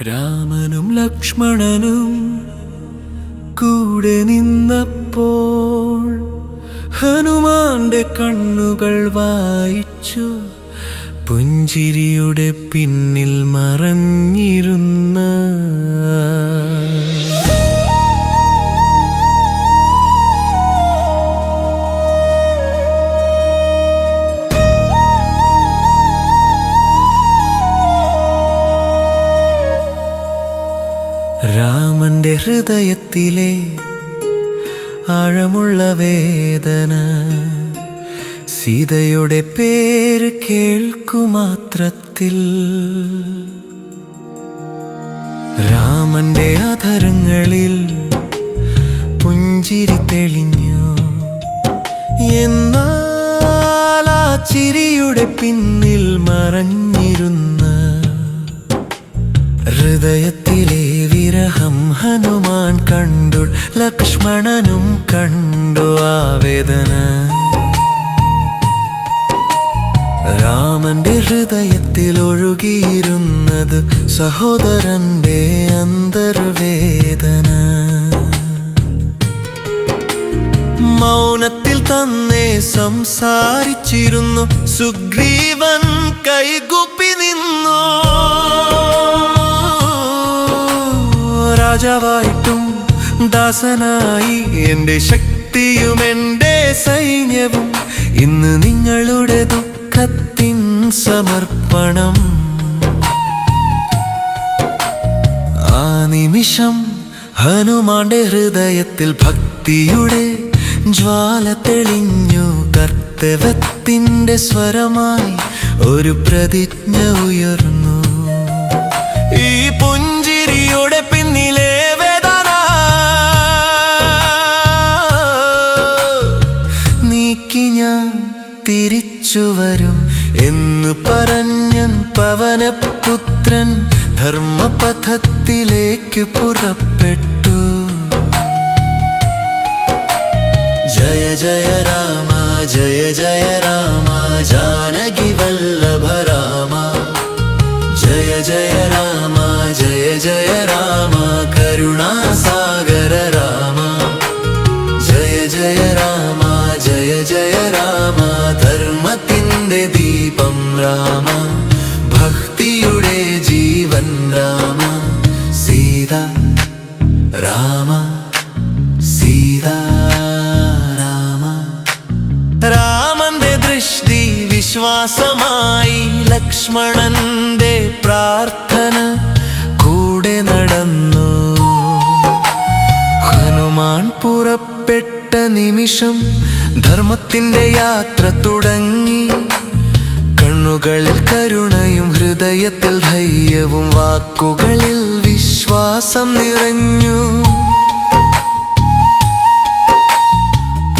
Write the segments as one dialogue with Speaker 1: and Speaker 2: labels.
Speaker 1: രാമനും ലക്ഷ്മണനും കൂടെ നിന്നപ്പോൾ ഹനുമാന്റെ കണ്ണുകൾ വായിച്ചു. പുഞ്ചിരിയുടെ പിന്നിൽ മറഞ്ഞിരുന്ന രാമന്റെ ഹൃദയത്തിലെ ആഴമുള്ള വേദന സീതയുടെ പേര് കേൾക്കുമാത്രത്തിൽ രാമന്റെ അധരങ്ങളിൽ പുഞ്ചിരി തെളിഞ്ഞു. എന്നാൽ ആ ചിരിയുടെ പിന്നിൽ മറഞ്ഞിരുന്ന ഹൃദയത്തിലെ വിരഹം ഹനുമാൻ കണ്ടു, ലക്ഷ്മണനും കണ്ടു ആ വേദന. രാമന്റെ ഹൃദയത്തിൽ ഒഴുകിയിരുന്നത് സഹോദരന്റെ അന്തർവേദന. മൗനത്തിൽ തന്നെ സംസാരിച്ചിരുന്നു സുഗ്രീവൻ, കൈകൂപ്പി നിന്നു. രാജാവായിട്ടും ദാസനായി എന്റെ ശക്തിയും എന്റെ സൈന്യവും ഇന്ന് നിങ്ങളുടെ ദുഃഖത്തിൻ സമർപ്പണം. ആ നിമിഷം ഹനുമാന്റെ ഹൃദയത്തിൽ ഭക്തിയുടെ ജ്വാല തെളിഞ്ഞു. കർത്തവ്യത്തിന്റെ സ്വരമായി ഒരു പ്രതിജ്ഞ ഉയർന്നു. ഈ പുഞ്ചിരിയുടെ പിന്നിലെ വേദന നീക്കി ഞാൻ തിരിച്ചു വരും എന്ന് പറഞ്ഞൻ പവനപുത്രൻ ധർമ്മപഥത്തിലേക്ക് പുറപ്പെട്ടു. ജയ ജയ രാമ ജയ ജയ രാമ ജാനകി വല്ലഭ രാമ. ജയ ജയ രാമ ജയ ജയ രാമ കരുണാസാഗര രാമ. ജയ ജയ രാമ ജയ ജയ രാമ ധർമ്മത്തിന്റെ ദീപം രാമ, ഭക്തിയുടെ ജീവൻ രാമ. സീത രാമ സീത രാമ. രാമന്റെ ദൃഷ്ടി വിശ്വാസമായി, ലക്ഷ്മണന്റെ പ്രാർത്ഥന കൂടെ നടന്നു. ഹനുമാൻ പുറപ്പെട്ട നിമിഷം ധർമ്മത്തിന്റെ യാത്ര തുടങ്ങി. കണ്ണുകളിൽ കരുണയും ഹൃദയത്തിൽ ധൈര്യവും വാക്കുകളിൽ വിശ്വാസം നിറഞ്ഞു.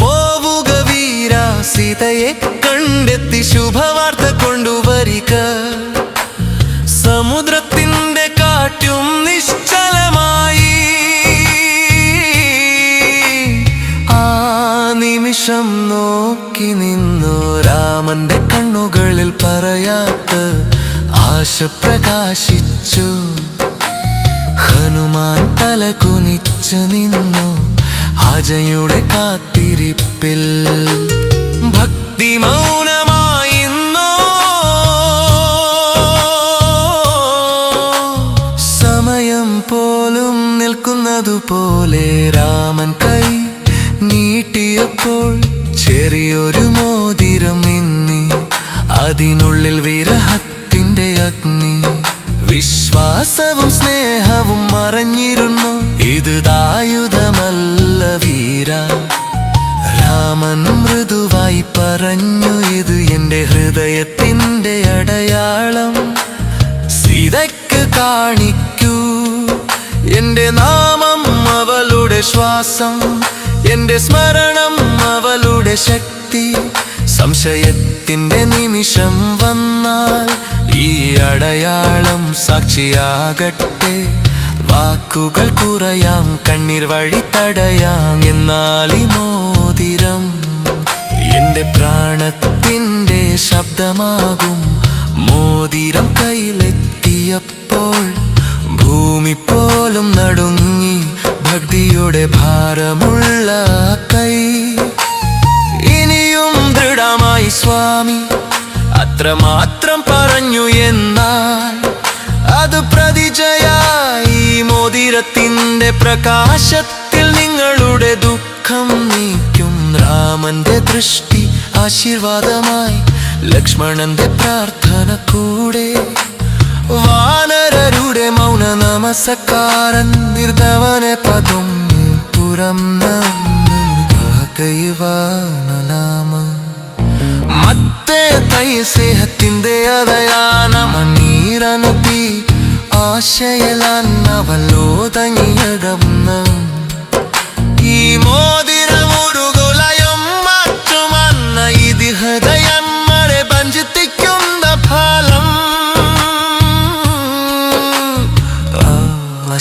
Speaker 1: പോവുക വീര, സീതയെ കണ്ടെത്തി ശുഭവാർത്ത കൊണ്ടുവരിക. സമുദ്രത്തിന്റെ കാറ്റും നിശ്ചലമായി. ആ നിമിഷം നോക്കി നിന്നു രാമന്റെ കണ്ണുകളിൽ പറയാത്ത ആശ പ്രകാശിച്ചു. ഹനുമാൻ തല കുനിച്ചു നിന്നു ആജയുടെ കാത്തിരിപ്പിൽ. ഭക്തി മൗനമായിന്നോ സമയം പോലും നിൽക്കുന്നതുപോലെ രാമൻ കൈ നീട്ടിയപ്പോൾ ചെറിയൊരു മോതിരം മിന്നി. അതിനുള്ളിൽ വിരഹത്തിന്റെ അഗ്നി, വിശ്വാസവും സ്നേഹവും മറഞ്ഞിരുന്നു. ഇത് ആയുധമല്ല വീര, രാമൻ മൃദുവായി പറഞ്ഞു. ഇത് എന്റെ ഹൃദയത്തിന്റെ അടയാളം. സീതയ്ക്ക് കാണിക്കൂ എന്റെ നാമം, അവളുടെ ശ്വാസം എന്റെ സ്മരണം, അവളുടെ ശക്തി. സംശയത്തിന്റെ നിമിഷം വന്നാൽ ഈ അടയാളം സാക്ഷിയാകട്ടെ. വാക്കുകൾ കുറയാം, കണ്ണീർ വഴി തടയാം, എന്നാൽ ഈ മോതിരം എന്റെ പ്രാണത്തിന്റെ ശബ്ദമാകും. മോതിരം കയ്യിലെത്തിയപ്പോൾ യുടെ ഭാരമുള്ള കൈ ഇനിയും ദൃഢമായി സ്വാമി അത്രമാത്രം പറഞ്ഞു. എന്നാൽ അത് പ്രതിജയായി മോതിരത്തിന്റെ പ്രകാശത്തിൽ നിങ്ങളുടെ ദുഃഖം നീക്കും. രാമന്റെ ദൃഷ്ടി ആശീർവാദമായി, ലക്ഷ്മണന്റെ പ്രാർത്ഥന കൂടെ, വാനരരുടെ മൗന നമസ്കാരം നിർദ്ധവനെ പദം പുറം കൈവാനലാമ ಮತ್ತೆ ತೈ ಸೇಹತ್ತಿಂದೆ ಅದಯಾನ ನೀರನುಪಿ ആശയലന്നവലോതങ്ങിയടന്ന ഈ മോതിര മുരുകുലയം മറ്റുമന്ന ഇത് ഹൃദയം മഴെ പഞ്ചിത്തിക്കുന്ന ഫലം.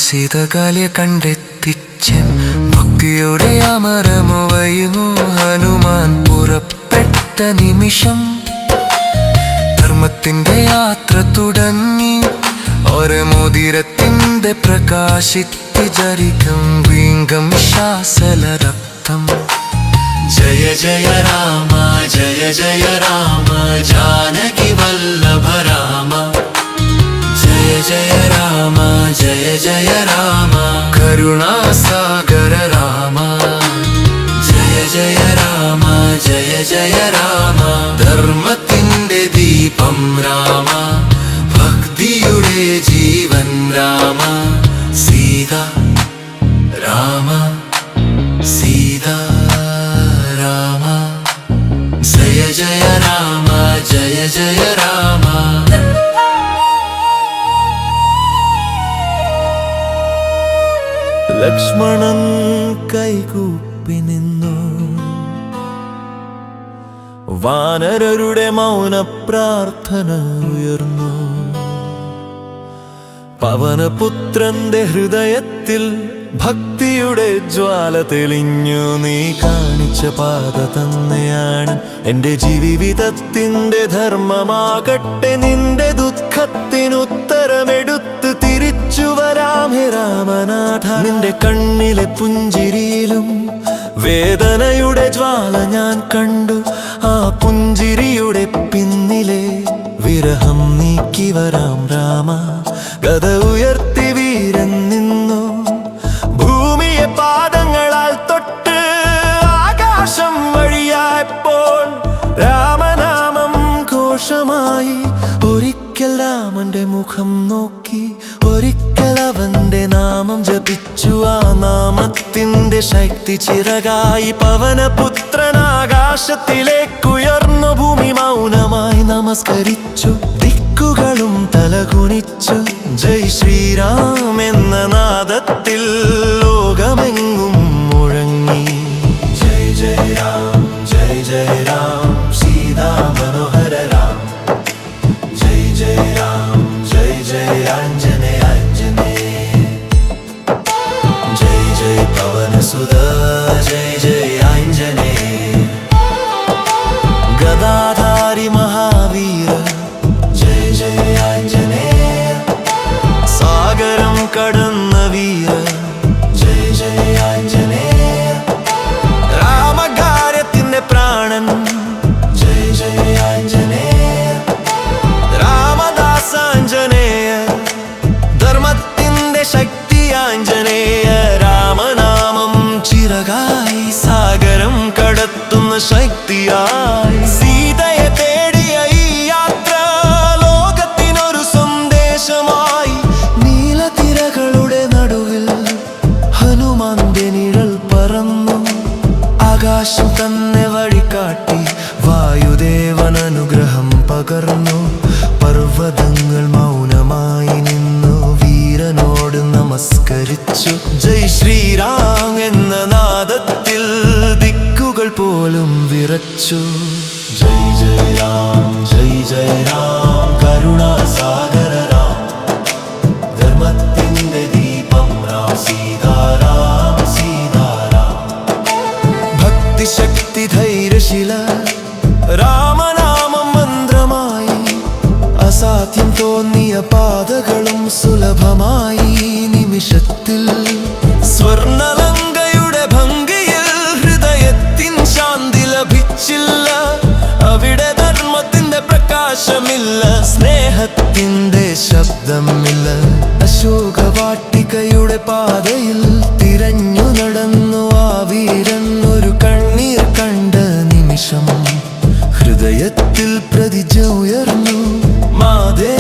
Speaker 1: ശീതകാലിയ കണ്ടെത്തിച്ചൻ ഭക്തിയുടെ അമരമുവയുന്നു ഹനുമാൻ പുറപ്പെട്ട നിമിഷം. ധർമ്മത്തിന്റെ യാത്ര തുടങ്ങി, ഒരു മോതിരത്തിന്റെ പ്രകാശിത്തിജരിക്കും വീങ്കം ശാസല രക്തം. ജയ ജയ രാമ ജയ ജയ രാമ ജാനകി വല്ലഭ രാമ. ജയ ജയ രാമ ജയ ജയ രാമ കരുണാസാഗര രാമ. ജയ ജയ രാമ ജയ ജയ രാമ ധർമ്മത്തിന്റെ ദീപം രാമ, ഭക്തിയുടെ ജീവൻ രാമ. സീത രാമ സീത രാമ. ജയ ജയ രാമ ജയ ജയ രാമ. ലക്ഷ്മണൻ കൈകൂപ്പി നിന്നു. വാനരരുടെ മൗന പ്രാർത്ഥന ഉയർന്നു. പവനപുത്രന്റെ ഹൃദയത്തിൽ ഭക്തിയുടെ ജ്വാല തെളിഞ്ഞു. നീ കാണിച്ച പാത തന്നെയാണ് എന്റെ ജീവിതത്തിന്റെ ധർമ്മമാകട്ടെ. നിന്റെ ദുഃഖത്തിനുത്തരമെടുത്ത് തിരിച്ചു വരാം ഹേ രാമനാഥ. നിന്റെ കണ്ണിലെ പുഞ്ചിരിയിലും വേദനയുടെ ജ്വാല ഞാൻ കണ്ടു. ആ പുഞ്ചിരിയുടെ പിന്നിലെ വിരഹം നീക്കി വരാം രാമ. ഗദ ഉയർത്തി വീരൻ നിന്നു. ഭൂമിയെ പാദങ്ങളാൽ തൊട്ട് ആകാശം വഴിയായപ്പോൾ രാമനാമം ഘോഷമായി. ഒരിക്കൽ രാമന്റെ മുഖം നോക്കി, ഒരിക്കൽ അവന്റെ നാമം ജപിച്ചു. ആ നാമത്തിന്റെ ശക്തി ചിറകായി. പവനപുത്രൻ ആകാശത്തിലേക്കുയർന്നു. ഭൂമി മൗനമായി നമസ്കരിച്ചു. ദിക്കുകളും തലകുനിച്ചു. ജയ് ശ്രീരാം എന്ന നാദത്തിൽ ലോകമെങ്ങും മുഴങ്ങി. ജയ് ജയ രാം ജയ് ജയ രാം സീതാ മനോഹര രാം. ജയ് ജയ രാം ജയ് ജയ ആഞ്ജനേയ ആഞ്ജനേയ. ജയ് ജയ് പവനസുത ജയ് ജയ് ആഞ്ജനേയ. ഗദാധാരി മഹാവീര ജയ് ജയ് ആഞ്ജനേയ. സാഗരം കടന്ന വീര ജയ് ജയ് ആഞ്ജനേയ. രാമകാര്യത്തിന്റെ പ്രാണൻ ജയ് ജയ് ആഞ്ജനേയ. രാമദാസാഞ്ജനേയ. ധർമ്മത്തിന്റെ ശക്തി ആഞ്ജനേയ. രാമനാമം ചിറകായി, സാഗരം കടത്തുന്ന ശക്തിയായി. സീതയെ തേടിയ ഈ യാത്ര ലോകത്തിനൊരു സന്ദേശമായി. നീലത്തിരകളുടെ നടുവിൽ ഹനുമാന്റെ നിഴൽ പറന്നു. ആകാശം തന്നെ വഴികാട്ടി. വായുദേവൻ അനുഗ്രഹം പകർന്നു. പർവ്വതങ്ങൾ മൗനമായി നിന്നു. വീരനോട് നമസ്കരിച്ചു. ജയ് ശ്രീരാം എന്ന നാദത്തിൽ ദിക്കുകൾ പോലും വിറച്ചു. ജയ് ജയ രാം ജയ് ജയ രാം കരുണാസാഗര രാം. ധർമ്മത്തിന്റെ ദീപം രാം. സീതാരാം സീതാരാം. ഭക്തിശക്തി ധൈര്യശീല രാമനാമം മന്ത്രമായി. അസാധ്യം തോന്നിയ പാതകളും സുലഭമായി നിമിഷത്തിൽ. സ്വർണലങ്കയുടെ പാതയിൽ തിരഞ്ഞു നടന്നു ആ വീരൻ ഒരു കണ്ണീർ കണ്ട നിമിഷം ഹൃദയത്തിൽ പ്രതിജ്ഞ ഉയർന്നു. മാതേ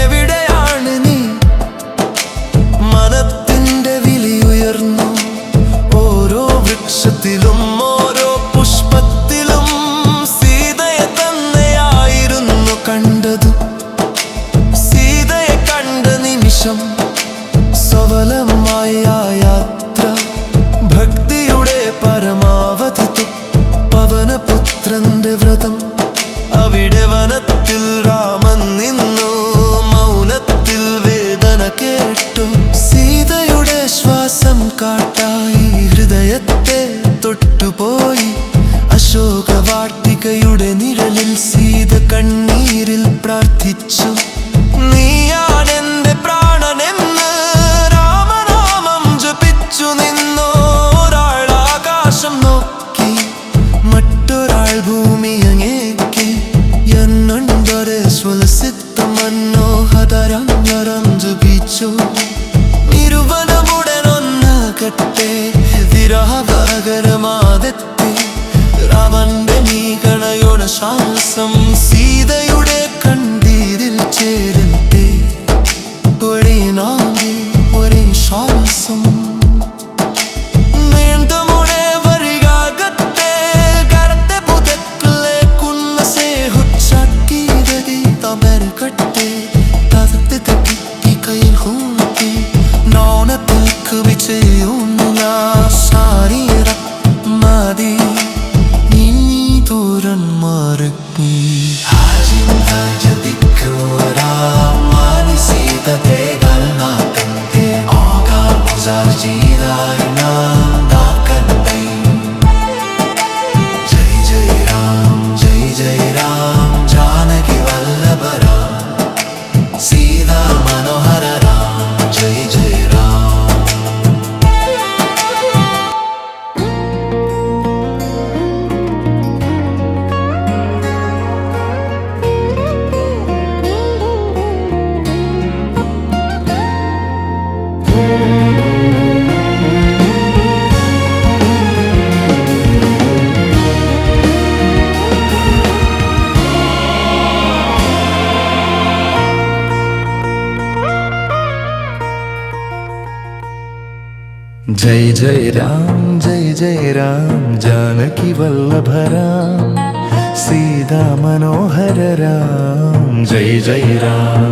Speaker 1: എവിടെയാണ് നീ? മനത്തിന്റെ വിളി ഉയർന്നു. ഓരോ വൃക്ഷത്തിലും ഓരോ പുഷ്പത്തിലും സീതയെ തന്നെയായിരുന്നു കണ്ടത്. സീതയെ കണ്ട നിമിഷം സഫലമായ യാത്ര ഭക്തിയുടെ പരമാവധി. പവനപുത്രന്റെ വ്രതം അവിടെ വനത്തിൽ രാമൻ നിന്നു. മൗനത്തിൽ വേദന കേട്ടു. സീതയുടെ ശ്വാസം കാട്ടായി ഹൃദയത്തെ തൊട്ടുപോയി. അശോകവാട്ടികയുടെ നിഴലിൽ സീത കണ്ണീരിൽ പ്രാർത്ഥിച്ചു. നീയാണെന്റെ പ്രാണനെന്ന് രാമനാമം ജപിച്ചു നിന്നു. ഒരാൾ ആകാശം നോക്കി, മറ്റൊരാൾ ഭൂമിയങ്ങേക്ക്. എന്നൊണ്ടൊരു സ്വലസിത്ത മനോഹരം ജപിച്ചു. ഇരുവനമുടനൊന്നാകട്ടെ വിരഹകരമാതെത്തി. രാമന്റെ നീകണയുടെ ശ്വാസം സീതയുടെ കണ്ണീരിൽ ചേരട്ടെ. ഒരേ നാവിൽ ഒരേ ശ്വാസം जय जय राम जानकी वल्लभ राम सीता मनोहर राम. जय जय राम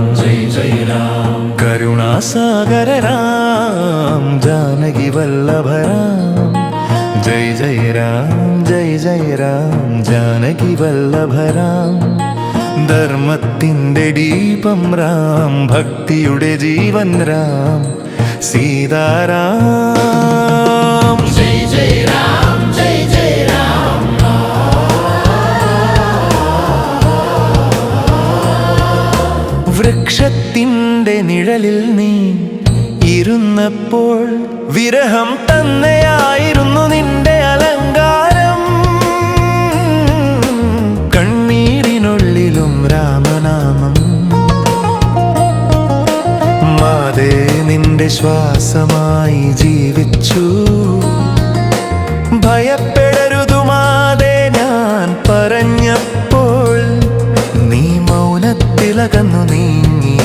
Speaker 1: करुणा सागर राम जानकी वल्लभ राम. जय जय राम जानकी वल्लभ राम. ധർമ്മത്തിൻ്റെ ദീപം രാം, ഭക്തിയുടെ ജീവൻ രാം സീതാറാം.
Speaker 2: ജയ് ജയ് രാം ജയ് ജയ് രാം.
Speaker 1: വൃക്ഷത്തിൻ്റെ നിഴലിൽ നീ ഇരുന്നപ്പോൾ വിരഹം തന്നെയായിരുന്നു നിന്റെ അലങ്കാരം. കണ്ണീരിനുള്ളിലും രാമനാമം. മാതേ നിന്റെ ശ്വാസമായി ജീവിച്ചു. ഭയപ്പെടരുതു മാതേ ഞാൻ പറഞ്ഞപ്പോൾ. നീ മൗനത്തിലകന്നു നീങ്ങി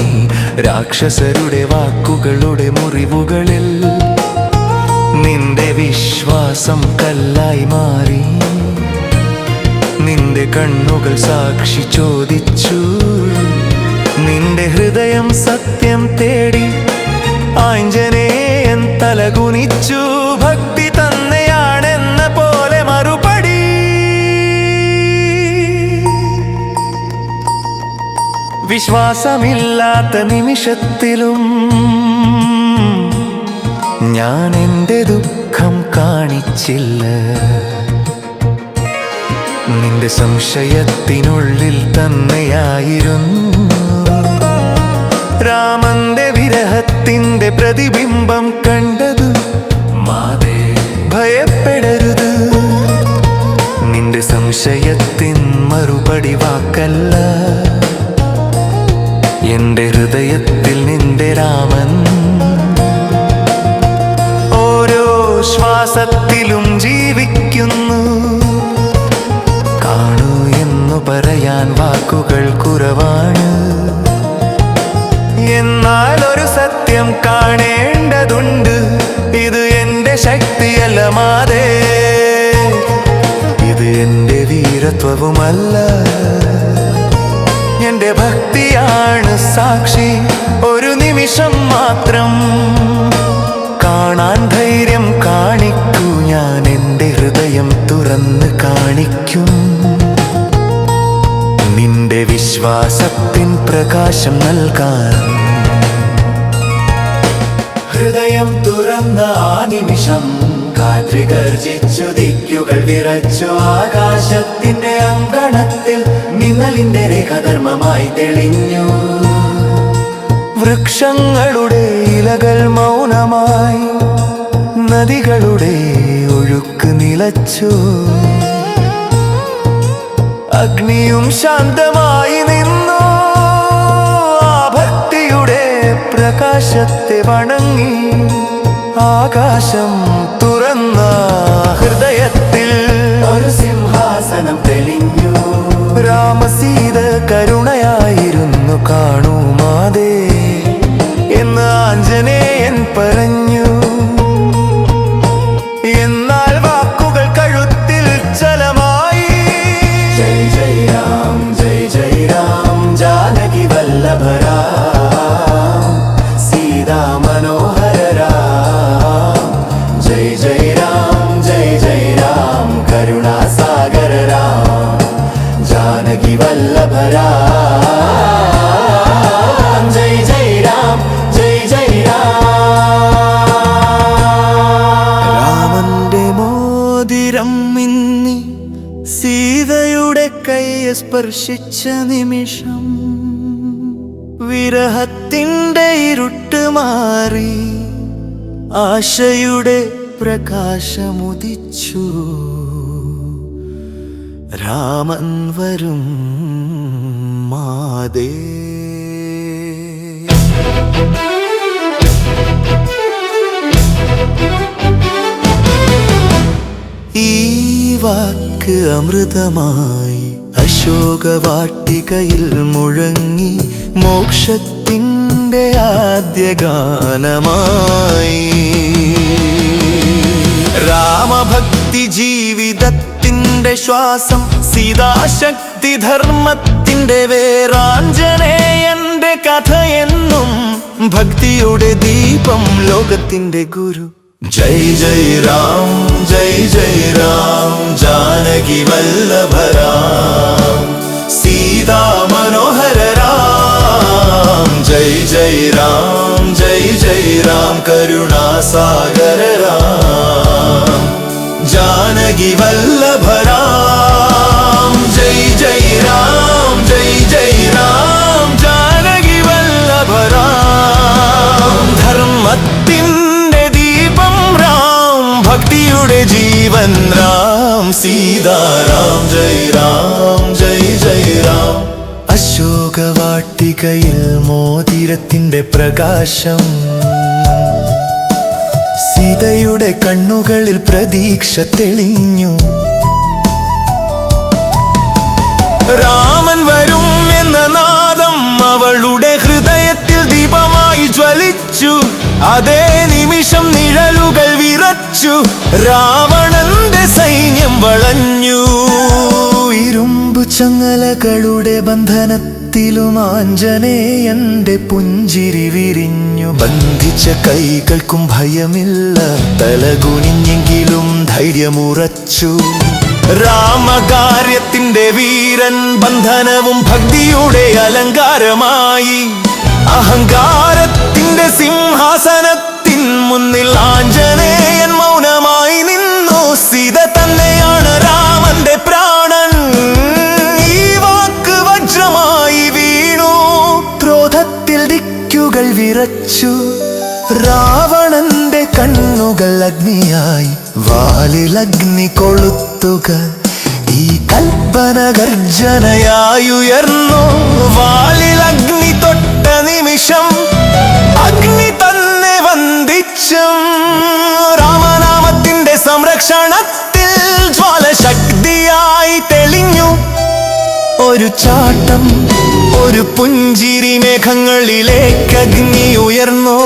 Speaker 1: രാക്ഷസരുടെ വാക്കുകളുടെ മുറിവുകളിൽ. നിന്റെ വിശ്വാസം കല്ലായി മാറി. നിന്റെ കണ്ണുകൾ സാക്ഷി ചോദിച്ചു. നിന്റെ ഹൃദയം സത്യം തേടി. ആഞ്ജനേയൻ തലകുനിച്ചു. ഭക്തി തന്നെയാണെന്ന പോലെ മറുപടി. വിശ്വാസമില്ലാത്ത നിമിഷത്തിലും ഞാൻ എൻ്റെ ദുഃഖം കാണിച്ചില്ല. നിന്റെ സംശയത്തിനുള്ളിൽ തന്നെയായിരുന്നു രാമന്റെ വിരഹത്തിന്റെ പ്രതിബിംബം കണ്ടത്. മാതേ ഭയപ്പെടരുത്. നിന്റെ സംശയത്തിൻ മറുപടി വാക്കല്ല, എന്റെ ഹൃദയത്തിൽ നിന്റെ രാമൻ ഓരോ ശ്വാസത്തിലും ജീവിക്കുന്നു. കാണൂ എന്നു പറയാൻ വാക്കുകൾ കുറവാണ്, എന്നാൽ ഒരു സത്യം കാണേണ്ടതുണ്ട്. ഇത് എന്റെ ശക്തിയല്ല മാതേ, ഇത് എന്റെ വീരത്വവുമല്ല, എന്റെ ഭക്തിയാണ് സാക്ഷി. ഒരു നിമിഷം മാത്രം കാണാൻ ധൈര്യം കാണിക്കൂ, ഞാൻ എന്റെ ഹൃദയം തുറന്ന് കാണിക്കും. നിന്റെ വിശ്വാസത്തിൻ പ്രകാശം നൽകാൻ ഹൃദയം തുറന്ന ആ നിമിഷം കാറ്റ് ഗർജിച്ചു, ദിക്കുകൾ വിറച്ചു. ആകാശത്തിന്റെ അങ്കണത്തിൽ മിന്നലിന്റെ രേഖധർമ്മമായി തെളിഞ്ഞു. വൃക്ഷങ്ങളുടെ ഇലകൾ മൗനമായി, നദികളുടെ ഒഴുക്ക് നിലച്ചു. അഗ്നിയും ശാന്തമായി നിന്നു, ആ ഭക്തിയുടെ പ്രകാശത്തെ വണങ്ങി. ആകാശം തുറന്ന ഹൃദയത്തിൽ ഒരു സിംഹാസനം തെളിഞ്ഞു. രാമസീത കരുണയായിരുന്നു, കാണൂ മാതേ എന്ന് ആഞ്ജനേയൻ പറഞ്ഞു. എന്നാൽ വാക്കുകൾ കഴുത്തിൽ ചലമായി. ജയ് ജയ് രാം, ജയ് ജയ് രാം, ജാനകി വല്ലഭ രാം, സീതാ മനോഹര രാം. ജയ് ജയ് രാം, ജയ് ജയ് രാം, കരുണാസാഗര രാം, ജാനകി വല്ലഭ രാം. ജയ് ജയ് രാം, ജയ് ജയ് രാം. രാമന്റെ മോതിരം മിന്നി സീതയുടെ കൈയെ സ്പർശിച്ച നിമിഷം, വിരഹത്തിന്റെ ഇരുട്ട് മാറി, ആശയുടെ പ്രകാശമുദിച്ചു. രാമൻ വരും മാതേ. ഈ വാക്ക് അമൃതമായി അശോകവാട്ടികയിൽ മുഴങ്ങി, മോക്ഷത്തിൻ്റെ ആദ്യ ഗാനമായി. രാമഭക്തി ജീവിതത്തിൻ്റെ ശ്വാസം, സീതാശക്തി ധർമ്മത്തിൻ്റെ വേരാഞ്ജനേയന്റെ കഥയെന്നും ഭക്തിയുടെ ദീപം, ലോകത്തിൻ്റെ ഗുരു. ജയ് ജയ് രാം, ജയ് ജയ് രാം, ജാനകി വല്ലഭ രാം, സീതാ മനോഹര രാം. ജയ് ജയ് രാം, ജയ് ജയ് രാം, കരുണാസാഗര രാം, ജാനകി വല്ലഭ രാം. ജയ് ജയ് രാം, ജയ് ജയ് രാം, ജാനകി വല്ലഭ രാം. ധർമ്മത്തിൻ്റെ ദീപം രാം, ഭക്തിയുടെ ജീവൻ രാം, സീതാരാം. ജയ് രാം, ജയ് ജയ് രാം. അശോകവാട്ടികയിൽ മോതിരത്തിൻ്റെ പ്രകാശം, സീതയുടെ കണ്ണുകളിൽ പ്രതീക്ഷ തെളിഞ്ഞു. രാമൻ വരും എന്ന നാദം അവളുടെ ഹൃദയത്തിൽ ദീപമായി ജ്വലിച്ചു. അതേ നിമിഷം നിഴലുകൾ വിറച്ചു, രാവണന്റെ സൈന്യം വളഞ്ഞു. ഇരുമ്പു ചങ്ങലകളുടെ ബന്ധനത്തിലും ആഞ്ജനേയന്റെ പുഞ്ചിരി വിരിഞ്ഞു. ബന്ധിച്ച കൈകൾക്കും ഭയമില്ല, തലകുനിഞ്ഞെങ്കിലും ധൈര്യമുറച്ചു. രാമകാര്യത്തിന്റെ വീരൻ ബന്ധനവും ഭക്തിയുടെ അലങ്കാരമായി. അഹങ്കാരത്തിന്റെ സിംഹാസനത്തിൻ മുന്നിൽ ആഞ്ജനേയൻ മൗനമായി നിന്നു. സീത തന്നെയാണ് രാമന്റെ പ്രാണൻ, ഈ വാക്ക് വജ്രമായി വീണു. ക്രോധത്തിൽ ദിക്കുകൾ വിറച്ചു, രാവണന്റെ കണ്ണുകൾ അഗ്നിയായി. വാലിലഗ്നി കൊളുത്തുക, ഈ കൽപ്പന ഗർജനയായുയർന്നു. വാലിലഗ്നി തൊട്ട നിമിഷം അഗ്നി തന്നെ വന്ദിച്ചും രാമനാമത്തിന്റെ സംരക്ഷണത്തിൽ ജ്വാല ശക്തിയായി തെളിഞ്ഞു. ഒരു ചാട്ടം, ഒരു പുഞ്ചിരി, മേഘങ്ങളിലേക്ക് അഗ്നി ഉയർന്നു.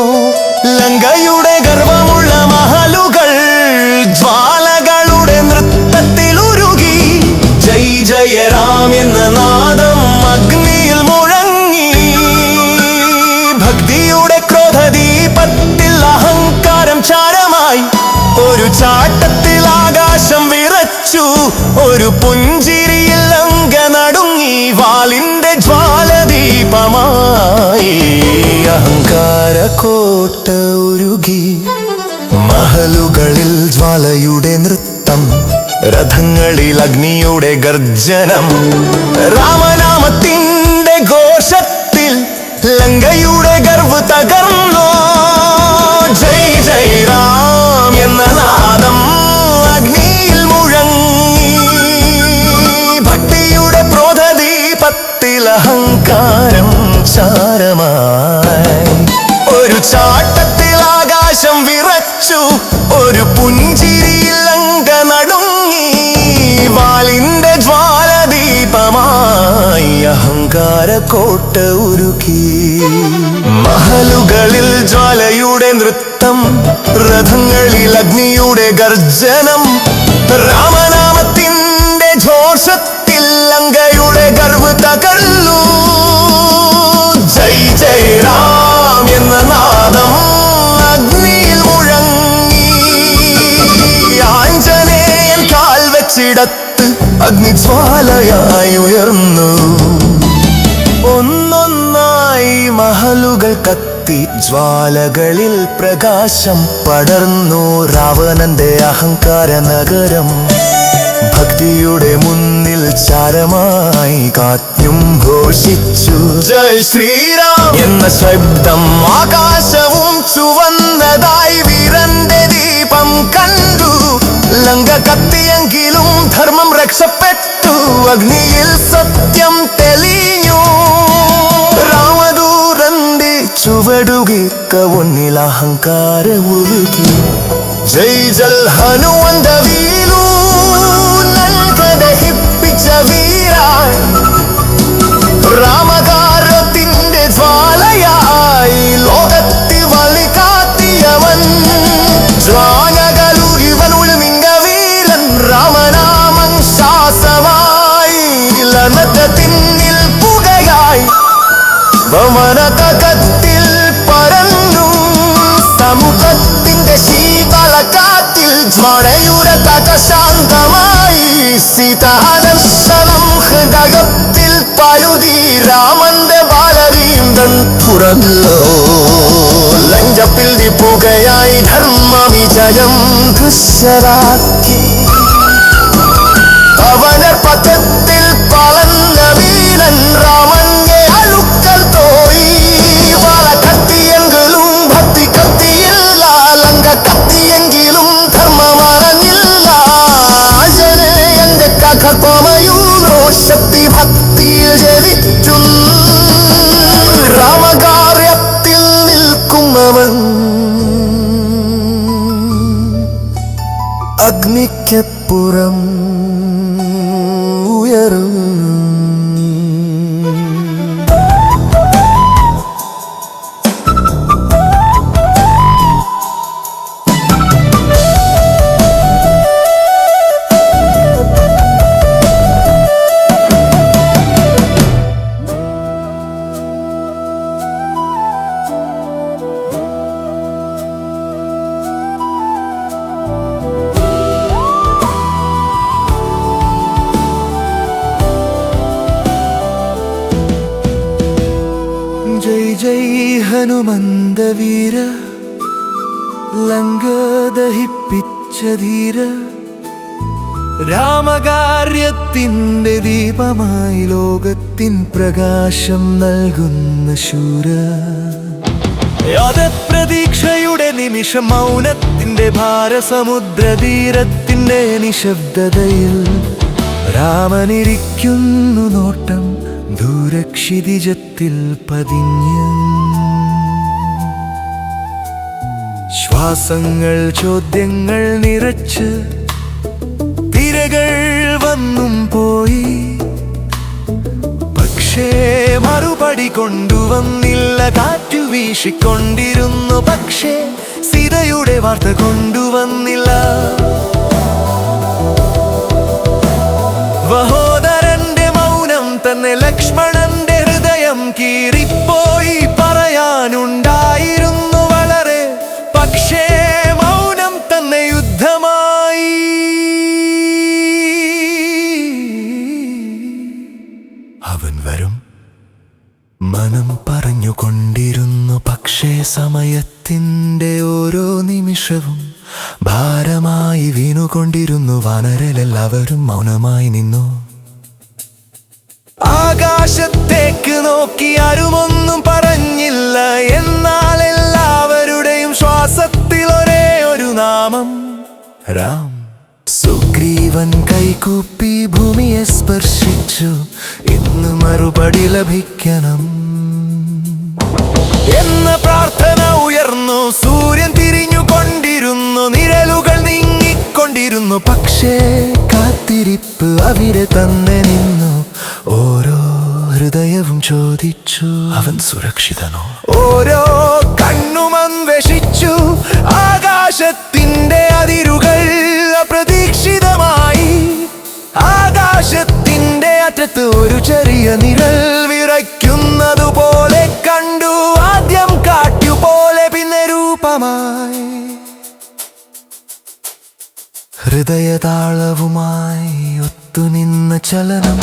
Speaker 1: ലങ്കയുടെ ഗർവമുള്ള മഹലുകൾ ജ്വാലകളുടെ നൃത്തത്തിലുരുകി. ജയ് ജയ രാം എന്ന നാദം അഗ്നിയിൽ മുഴങ്ങി. ഭക്തിയുടെ ക്രോധദീപത്തിൽ അഹങ്കാരം ചാരമായി. ഒരു ചാട്ടത്തിൽ ആകാശം വിറച്ചു, ഒരു പുഞ്ചിരിയിൽ ലങ്ക നടുങ്ങി. വാളിന്റെ ജ്വാലദീപമായി അഹങ്കാര കോട്ട ഉരുകി. മഹലുകളിൽ ജ്വാലയുടെ നൃത്തം, രഥങ്ങളിൽ അഗ്നിയുടെ ഗർജനം. രാമനാമത്തിന്റെ ഘോഷത്തിൽ ലങ്കയുടെ ഗർവ തകർന്നു. ജയ് ജയ് രാം എന്ന നാദം അഗ്നിയിൽ മുഴങ്ങി. ഭക്തിയുടെ ക്രോധദീപത്തിൽ അഹങ്കാരം ചാരമായി. ഒരു ചാട്ടത്തിൽ ആകാശം വിറച്ചു, ഒരു പുഞ്ചിരിയിൽ ലങ്ക നടുങ്ങി. വാളിന്റെ ജ്വാലദീപമായി അഹങ്കാര കോട്ട ഉരുകി. മഹലുകളിൽ ജ്വാലയുടെ നൃത്തം, രഥങ്ങളിൽ അഗ്നിയുടെ ഗർജനം. രാമനാമത്തിന്റെ ഘോഷത്തിൽ ലങ്കയുടെ ഗർവ തകർന്നു. ജയ് ജയ് രാം എന്ന നാദം അഗ്നിയിൽ മുഴങ്ങി. ആഞ്ജനേയൻ കാൽ വെച്ചിടത്ത് അഗ്നിജ്വാലയായി ഉയർന്നു. ഒന്നൊന്നായി മഹലുകൾ കത്തി, ജ്വാലകളിൽ പ്രകാശം പടർന്നു. രാവണന്റെ അഹങ്കാര നഗരം ഭക്തിയുടെ മുന്നിൽ ചാരമായി കാറ്റും ഘോഷിച്ചു. ജയ് ശ്രീരാം എന്ന ശബ്ദം. ആകാശവും ചുവന്നതായി വീരന്റെ ദീപം കണ്ടു. ലങ്ക കത്തിയെങ്കിലും ധർമ്മം രക്ഷപ്പെട്ടു. അഗ്നിയിൽ സത്യം തെളിഞ്ഞു. രാമദൂതന്റെ ചുവടുകേക്ക ഒന്നിൽ അഹങ്കാര ഉരുകി. ജയ് ജൽ ഹനുമന്ത വീലു ദഹിപ്പിച്ച വീര. രാമകാരത്തിന്റെ ജ്വാലയായി ലോകത്തിൽ വളി കാത്തിയവൻ. ജ്വാലകളു ഇവനുൾ നിങ്ക വീരൻ. രാമനാമം ശ്വാസമായി ലനത്തിന്നിൽ പുകയായി. വമനതകത്തിൽ പരന്നു. സമുഖത്തിന്റെ ശീതള കാറ്റിൽ ജ്വാലയുടെ തക ശാന്തമായി. സീതാദർശനം ഹൃദയത്തിൽ പഴുതി. രാമന്റെ ബാലവീന്ദൻ തുറന്നോ. ലഞ്ചപ്പിൽ പുകയായി ധർമ്മ വിജയം ദുശ്ശരാക്കി. അവനർ പഥത്തിൽ പളന്ന വീരൻ രാമന്റെ അഴുക്കൽ തോയി. വള കത്തിയെങ്കിലും ഭക്തി കത്തിയില്ല. ലങ്ക കത്തിയെങ്കിലും ധർമ്മം അറിഞ്ഞില്ല. ആഞ്ജനേയന്റെ കഥപമയൂരോ ശക്തി ഭക്തിയിൽ ജനിച്ചു. രാമകാര്യത്തിൽ നിൽക്കും അവൻ. അഗ്നിക്കപ്പുറം ഉയരും. ജയ് ജയ് ഹനുമന്ത വീര. ലങ്ക ദഹിപ്പിച്ച ധീര. രാമകാര്യത്തിന്റെ ദീപമായി ലോകത്തിൻ പ്രകാശം നൽകുന്ന ശൂര. യാദപ്രതീക്ഷയുടെ നിമിഷം മൗനത്തിന്റെ ഭാരസമുദ്രതീരത്തിന്റെ നിശബ്ദതയിൽ. രാമനിരിക്കുന്നു നോട്ടം ദൂരക്ഷിതിജത്തിൽ പതിഞ്ഞു. ശ്വാസങ്ങൾ ചോദ്യങ്ങൾ നിറച്ച് തിരകൾ വന്നും പോയി. പക്ഷേ മറുപടി കൊണ്ടുവന്നില്ല. കാറ്റു വീശിക്കൊണ്ടിരുന്നു, പക്ഷേ സീതയുടെ വാർത്ത കൊണ്ടുവന്നില്ല. സഹോദരന്റെ മൗനം തന്നെ ലക്ഷ്മണന്റെ ഹൃദയം കീറിപ്പോയി. പറയാനുണ്ടായിരുന്നു വളരെ, പക്ഷേ മൗനം തന്നെ യുദ്ധമായി. അവൻ വരും മനം പറഞ്ഞുകൊണ്ടിരുന്നു, പക്ഷേ സമയത്തിൻ്റെ ഓരോ നിമിഷവും ഭാരമായി വീണുകൊണ്ടിരുന്നു. വാനരരെല്ലാവരും മൗനമായി നിന്നു. ആകാശത്തേക്ക് നോക്കി ആരുമൊന്നും പറഞ്ഞില്ല. എന്നാൽ എല്ലാവരുടെയും ശ്വാസത്തിൽ ഒരേ ഒരു നാമം, രാം. സുഗ്രീവൻ കൈകൂപ്പി ഭൂമിയെ സ്പർശിച്ചു. ഇന്ന് മറുപടി ലഭിക്കണം എന്ന പ്രാർത്ഥന ഉയർന്നു. സൂര്യൻ തിരിഞ്ഞുകൊണ്ടിരുന്നു, നിഴലുകൾ നീങ്ങിക്കൊണ്ടിരുന്നു. പക്ഷേ കാത്തിരിപ്പ് അവിടെ തന്നെ നിന്നു. ഓരോ ഹൃദയവും ചോദിച്ചു, അവൻ സുരക്ഷിതനോ? ഓരോ കണ്ണും അന്വേഷിച്ചു. ആകാശത്തിന്റെ അതിരുകൾ അപ്രതീക്ഷിതമായി. ആകാശത്തിന്റെ അറ്റത്ത് ഒരു ചെറിയ നിഴൽ വിറയ്ക്കുന്നതുപോലെ കണ്ടു. ആദ്യം കാറ്റുപോലെ, പിന്നെ രൂപമായി. ഹൃദയതാളവുമായി ഒത്തുനിന്ന ചലനം.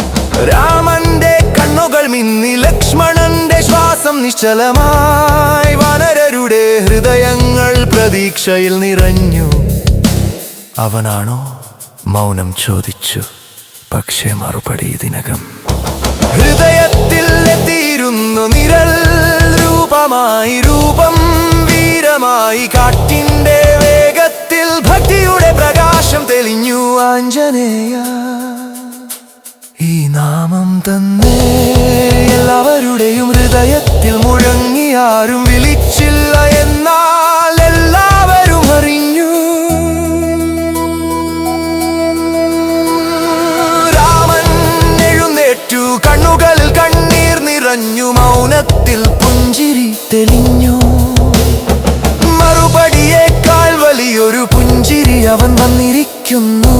Speaker 1: രാമന്റെ കണ്ണുകൾ മിന്നി, ലക്ഷ്മണന്റെ ശ്വാസം നിശ്ചലമായി. വാനരരുടെ ഹൃദയങ്ങൾ പ്രതീക്ഷയിൽ നിറഞ്ഞു. അവനാണോ? മൗനം ചോദിച്ചു, പക്ഷേ മറുപടി ഇതിനകം ഹൃദയത്തിൽ എത്തിയിരുന്നു. നിഴൽ രൂപമായി, രൂപം വീരമായി. കാറ്റിന്റെ വേഗത്തിൽ ഭക്തിയുടെ പ്രകാശം തെളിഞ്ഞു. ആഞ്ജനേയ, ഈ നാമം തന്നെ എല്ലാവരുടെയും ഹൃദയത്തിൽ മുഴങ്ങി. ആരും വിളിച്ചില്ല, എന്നാൽ എല്ലാവരും അറിഞ്ഞു. രാമൻ എഴുന്നേറ്റു, കണ്ണുകളിൽ കണ്ണീർ നിറഞ്ഞു. മൗനത്തിൽ പുഞ്ചിരി തെളിഞ്ഞു. മറുപടിയേക്കാൾ വലിയൊരു പുഞ്ചിരി അവൻ വന്നിരിക്കുന്നു.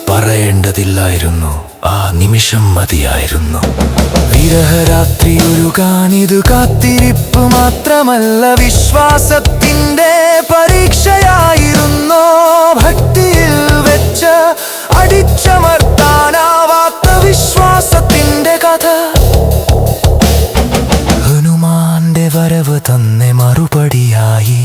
Speaker 1: പറയേണ്ടതില്ലായിരുന്നു, ആ നിമിഷം മതിയായിരുന്നു. വിരഹരാത്രി ഒരുകാനിതു കാത്തിരിപ്പ് മാത്രമല്ല, വിശ്വാസത്തിന്റെ പരീക്ഷയായിരുന്നു. ഭക്തിയിൽ വെച്ച് അടിച്ചമർത്താനാവാത്ത വിശ്വാസത്തിന്റെ കഥ. ഹനുമാന്റെ വരവ് തന്നെ മറുപടിയായി.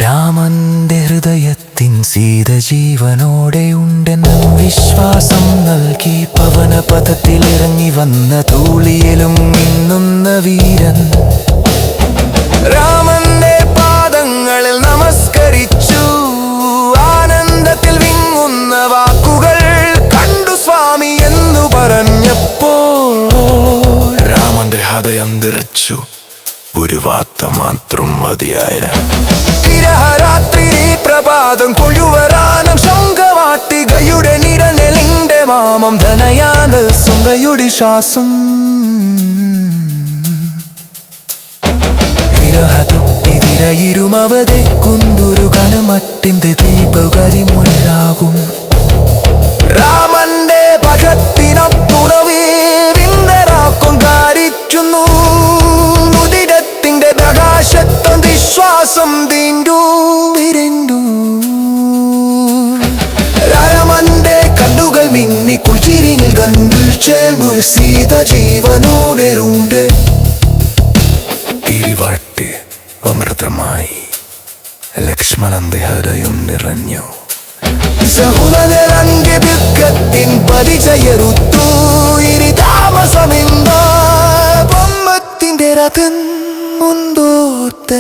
Speaker 1: രാമന്റെ ഹൃദയത്തിൻ സീത ജീവനോടെ ഉണ്ടെന്ന് വിശ്വാസം നൽകി. പവനപഥത്തിലിറങ്ങി വന്ന ധൂളിയിലും മിന്നുന്ന വീരൻ രാമന്റെ പാദങ്ങളിൽ നമസ്കരിച്ചു. ആനന്ദത്തിൽ വിങ്ങുന്ന വാക്കുകൾ കണ്ടു. സ്വാമി എന്നു പറഞ്ഞപ്പോൾ രാമന്റെ ഹൃദയം നിറച്ചു. ഒരു വാർത്ത മാത്രം മതിയായ. വിരഹരാത്രി പ്രഭാതം കൊഴുവരാനം ശംഖവാട്ടികയുടെ നിഴലിന്റെ മാമം. ധനയാത് സുങ്കയുടെ ശ്വാസം. വിരഹതൊട്ടിതിരയിരുമവതെ കുന്തൊരു കനമട്ടിന്റെ ദീപകരിമുഴാകും. രാമന്റെ ഭഗത്തിനപ്പുറവേ വിന്ദരാക്കും കാരിക്കുന്നു. മുദിരത്തിന്റെ പ്രകാശത്വം വിശ്വാസം തീണ്ടു വിരണ്ടു. രാമന്റെ കണ്ണുകൾ മിന്നി കുളിരിൽ കണ്ടു ചേർന്നു. സീത ജീവനോടെ ഉണ്ട്. തിരിവാട്ടി അമൃതമായി ലക്ഷ്മണന്റെ ഹൃദയം നിറഞ്ഞു. സഹോദരന്റെ ദുഃഖത്തിൻ പരിചയറുത്തു. ഇനി താമസമില്ല. ബൊമ്മത്തിന്റെ രഥൻ മുൻപോട്ട്